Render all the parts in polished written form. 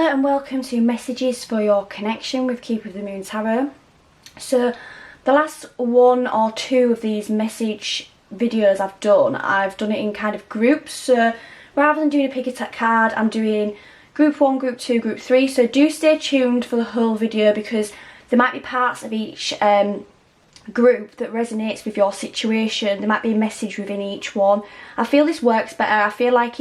Hello and welcome to Messages for Your Connection with Keeper of the Moon Tarot. So the last one or two of these message videos I've done it in kind of groups. So rather than doing a pick a card, I'm doing group 1, group 2, group 3. So do stay tuned for the whole video because there might be parts of each group that resonates with your situation. There might be a message within each one. I feel this works better. I feel like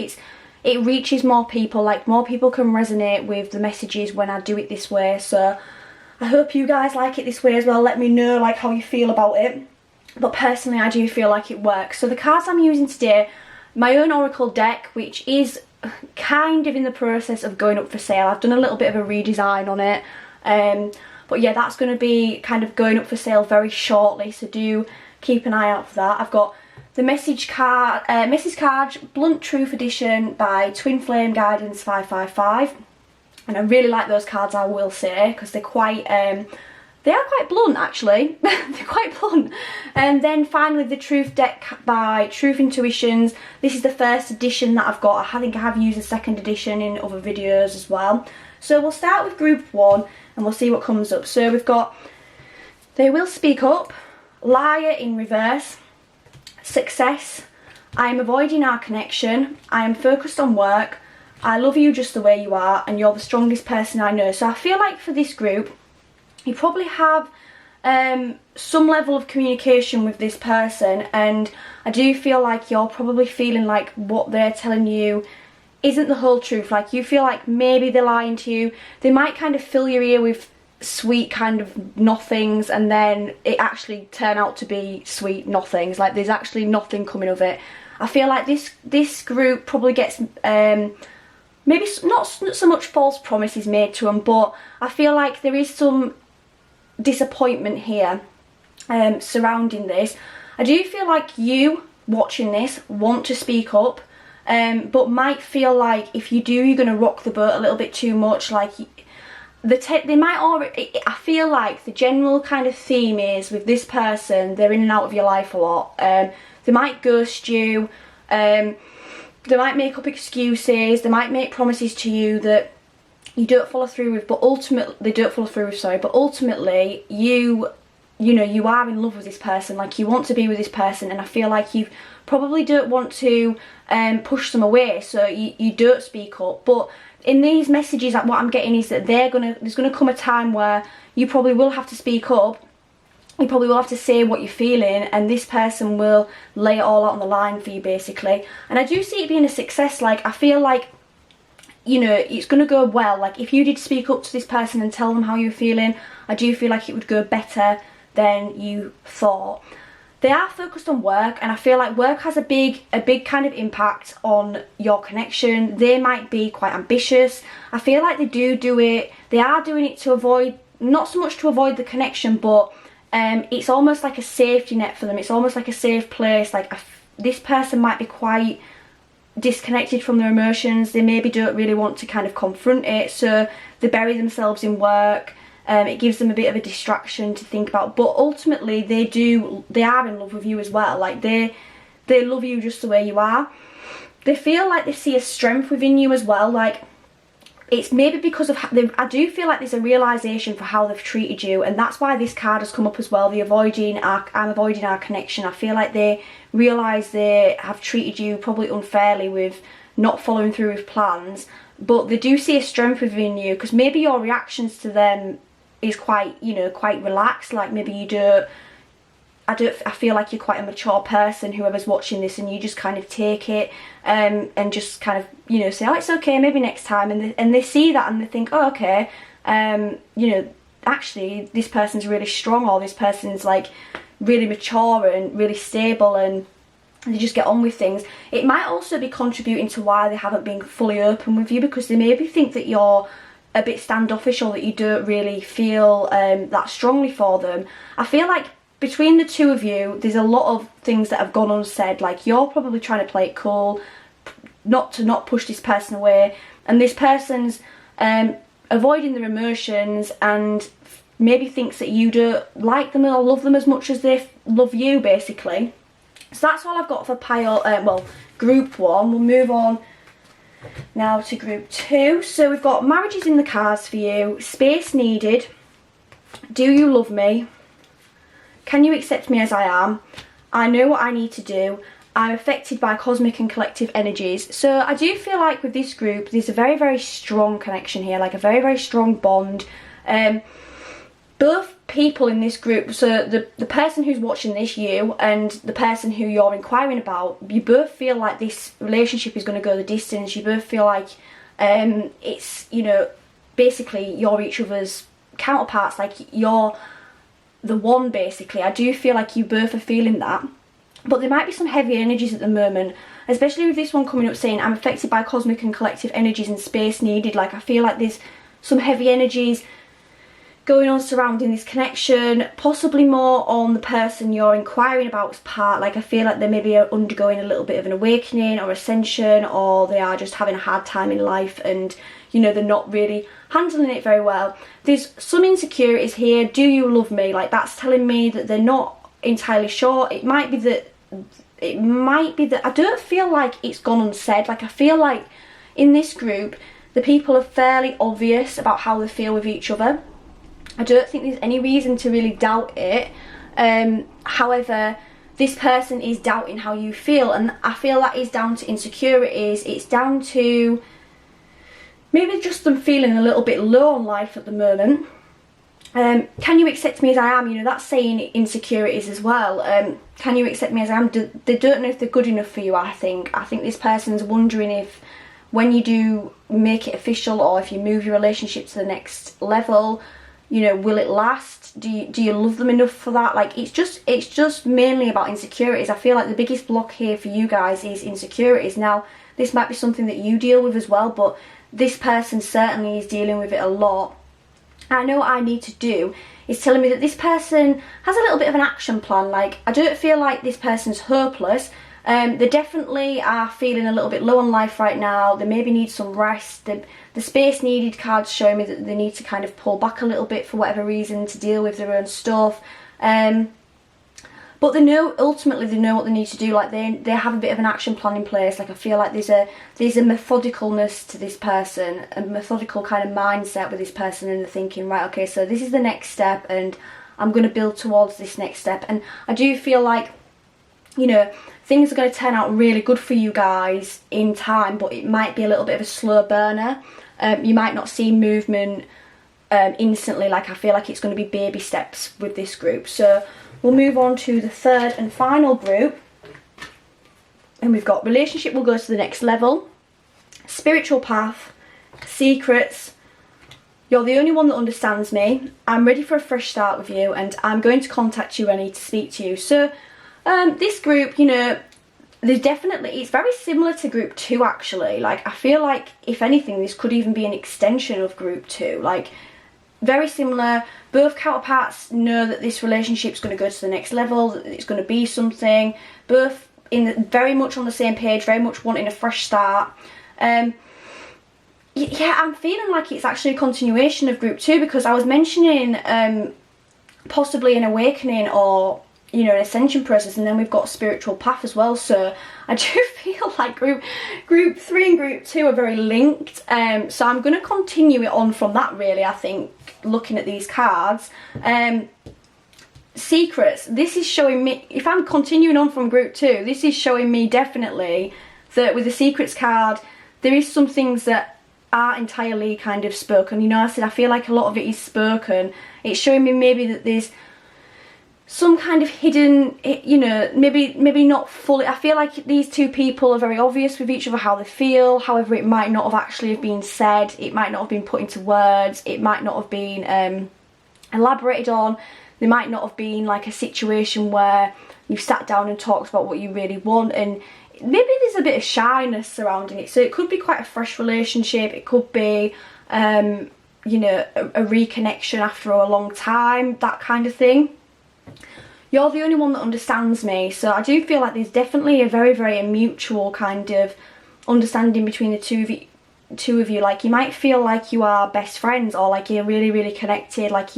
it reaches more people, like more people can resonate with the messages when I do it this way. So I hope you guys like it this way as well. Let me know like how you feel about it. But personally I do feel like it works. So the cards I'm using today, my own oracle deck, which is kind of in the process of going up for sale. I've done a little bit of a redesign on it. But yeah, that's going to be kind of going up for sale very shortly. So do keep an eye out for that. I've got the message card, Blunt Truth Edition by Twin Flame Guidance 555, and I really like those cards, I will say, because they're quite, they are quite blunt actually. They're quite blunt. And then finally the Truth deck by Truth Intuitions. This is the first edition that I've got. I think I have used the second edition in other videos as well. So we'll start with group 1 and we'll see what comes up. So we've got They Will Speak Up, Liar in reverse, Success, I am avoiding our connection, I am focused on work, I love you just the way you are, and you're the strongest person I know. So I feel like for this group, you probably have some level of communication with this person, and I do feel like you're probably feeling like what they're telling you isn't the whole truth. Like you feel like maybe they're lying to you. They might kind of fill your ear with sweet kind of nothings and then it actually turn out to be sweet nothings. Like there's actually nothing coming of it. I feel like this group probably gets maybe not so much false promises made to them, but I feel like there is some disappointment here surrounding this. I do feel like you watching this want to speak up, but might feel like if you do, you're going to rock the boat a little bit too much. Like they might already, I feel like the general kind of theme is with this person, they're in and out of your life a lot. They might ghost you, they might make up excuses, they might make promises to you that you don't follow through with, but ultimately you know you are in love with this person, like you want to be with this person, and I feel like you probably don't want to push them away, so you don't speak up. But in these messages, what I'm getting is that there's gonna come a time where you probably will have to speak up. You probably will have to say what you're feeling, and this person will lay it all out on the line for you, basically. And I do see it being a success. Like I feel like, you know, it's going to go well. Like if you did speak up to this person and tell them how you're feeling, I do feel like it would go better than you thought. They are focused on work, and I feel like work has a big kind of impact on your connection. They might be quite ambitious. I feel like they are doing it to avoid, not so much to avoid the connection, but it's almost like a safety net for them. It's almost like a safe place. Like this person might be quite disconnected from their emotions. They maybe don't really want to kind of confront it, so they bury themselves in work. It gives them a bit of a distraction to think about, but ultimately they are in love with you as well. Like they love you just the way you are. They feel like they see a strength within you as well. Like it's maybe because of I do feel like there's a realization for how they've treated you, and that's why this card has come up as well. I'm avoiding our connection. I feel like they realize they have treated you probably unfairly with not following through with plans, but they do see a strength within you, because maybe your reactions to them is quite relaxed. Like maybe I feel like you're quite a mature person, whoever's watching this, and you just kind of take it and just kind of, you know, say, oh, it's okay, maybe next time, and they see that and they think, oh, okay, you know, actually this person's really strong, or this person's like really mature and really stable, and they just get on with things. It might also be contributing to why they haven't been fully open with you, because they maybe think that you're a bit standoffish, or that you don't really feel that strongly for them. I feel like between the two of you, there's a lot of things that have gone unsaid. Like you're probably trying to play it cool, not push this person away, and this person's avoiding their emotions and maybe thinks that you don't like them or love them as much as they love you, basically. So that's all I've got for group 1. We'll move on Now to group 2. So we've got marriages in the cards for you, space needed, do you love me, can you accept me as I am, I know what I need to do, I'm affected by cosmic and collective energies. So I do feel like with this group there's a very, very strong connection here, like a very, very strong bond. Both people in this group, so the person who's watching this, you, and the person who you're inquiring about, you both feel like this relationship is going to go the distance. You both feel like it's, you know, basically you're each other's counterparts, like you're the one basically. I do feel like you both are feeling that, but there might be some heavy energies at the moment, especially with this one coming up saying I'm affected by cosmic and collective energies and space needed. Like I feel like there's some heavy energies going on surrounding this connection, possibly more on the person you're inquiring about's part. Like I feel like they maybe are undergoing a little bit of an awakening or ascension, or they are just having a hard time in life and, you know, they're not really handling it very well. There's some insecurities here. Do you love me? Like that's telling me that they're not entirely sure. It might be that I don't feel like it's gone unsaid. Like I feel like in this group the people are fairly obvious about how they feel with each other. I don't think there's any reason to really doubt it. However, this person is doubting how you feel, and I feel that is down to insecurities. It's down to maybe just them feeling a little bit low on life at the moment. Can you accept me as I am? You know, that's saying insecurities as well. Can you accept me as I am? They don't know if they're good enough for you, I think. I think this person's wondering if when you do make it official, or if you move your relationship to the next level, you know, will it last? Do you love them enough for that? Like it's just mainly about insecurities. I feel like the biggest block here for you guys is insecurities. Now this might be something that you deal with as well, but this person certainly is dealing with it a lot. I know what I need to do is telling me that this person has a little bit of an action plan. Like I don't feel like this person's hopeless. They definitely are feeling a little bit low on life right now. They maybe need some rest. The space needed cards show me that they need to kind of pull back a little bit for whatever reason to deal with their own stuff. But they know, ultimately they know what they need to do. Like they have a bit of an action plan in place. Like I feel like there's a methodicalness to this person, a methodical kind of mindset with this person, and they're thinking, right, okay, so this is the next step and I'm going to build towards this next step. And I do feel like, you know, things are going to turn out really good for you guys in time, but it might be a little bit of a slow burner. You might not see movement instantly. Like I feel like it's going to be baby steps with this group. So we'll move on to the third and final group, and we've got relationship will go to the next level, spiritual path, secrets, you're the only one that understands me, I'm ready for a fresh start with you, and I'm going to contact you when I need to speak to you. So this group, you know, there's definitely, it's very similar to group 2 actually. Like I feel like if anything this could even be an extension of group 2. Like very similar. Both counterparts know that this relationship's going to go to the next level, that it's going to be something. Both very much on the same page, very much wanting a fresh start. Yeah, I'm feeling like it's actually a continuation of group 2, because I was mentioning possibly an awakening or, you know, an ascension process, and then we've got a spiritual path as well. So I do feel like group 3 and group 2 are very linked. So I'm going to continue it on from that really, I think, looking at these cards. Secrets, this is showing me, if I'm continuing on from group 2, this is showing me definitely that with the secrets card there is some things that are entirely kind of spoken. You know, I said I feel like a lot of it is spoken. It's showing me maybe that there's some kind of hidden, you know, maybe not fully. I feel like these two people are very obvious with each other how they feel. However, it might not have actually have been said. It might not have been put into words. It might not have been elaborated on. There might not have been like a situation where you've sat down and talked about what you really want, and maybe there's a bit of shyness surrounding it. So it could be quite a fresh relationship. It could be, you know, a reconnection after a long time, that kind of thing. You're the only one that understands me. So I do feel like there's definitely a very, very mutual kind of understanding between the two of you. Like you might feel like you are best friends, or like you're really, really connected. Like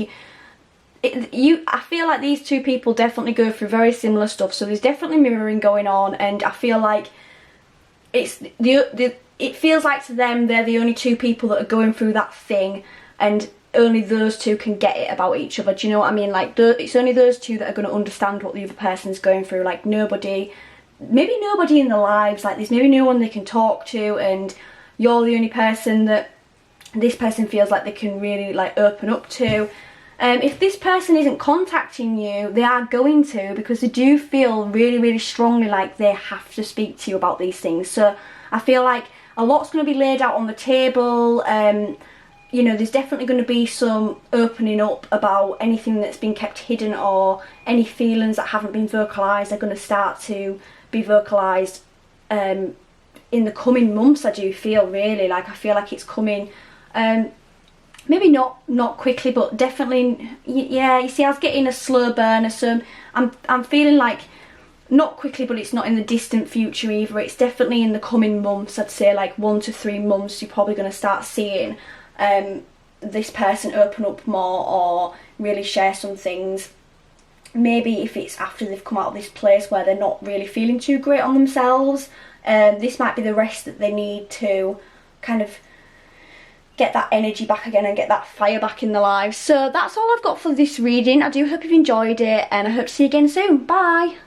I feel like these two people definitely go through very similar stuff. So there's definitely mirroring going on, and I feel like it's it feels like to them they're the only two people that are going through that thing, and only those two can get it about each other. Do you know what I mean? Like, it's only those two that are going to understand what the other person's going through. Like, maybe nobody in their lives, like there's maybe no one they can talk to, and you're the only person that this person feels like they can really like open up to. If this person isn't contacting you, they are going to, because they do feel really, really strongly like they have to speak to you about these things. So I feel like a lot's going to be laid out on the table. You know, there's definitely going to be some opening up about anything that's been kept hidden, or any feelings that haven't been vocalised are going to start to be vocalised in the coming months. I do feel, really, like I feel like it's coming, maybe not quickly, but definitely, yeah. You see, I was getting a slow burner, so I'm feeling like not quickly, but it's not in the distant future either. It's definitely in the coming months. I'd say like 1 to 3 months you're probably going to start seeing this person open up more, or really share some things. Maybe if it's after they've come out of this place where they're not really feeling too great on themselves, this might be the rest that they need to kind of get that energy back again and get that fire back in their lives. So that's all I've got for this reading. I do hope you've enjoyed it, and I hope to see you again soon. Bye!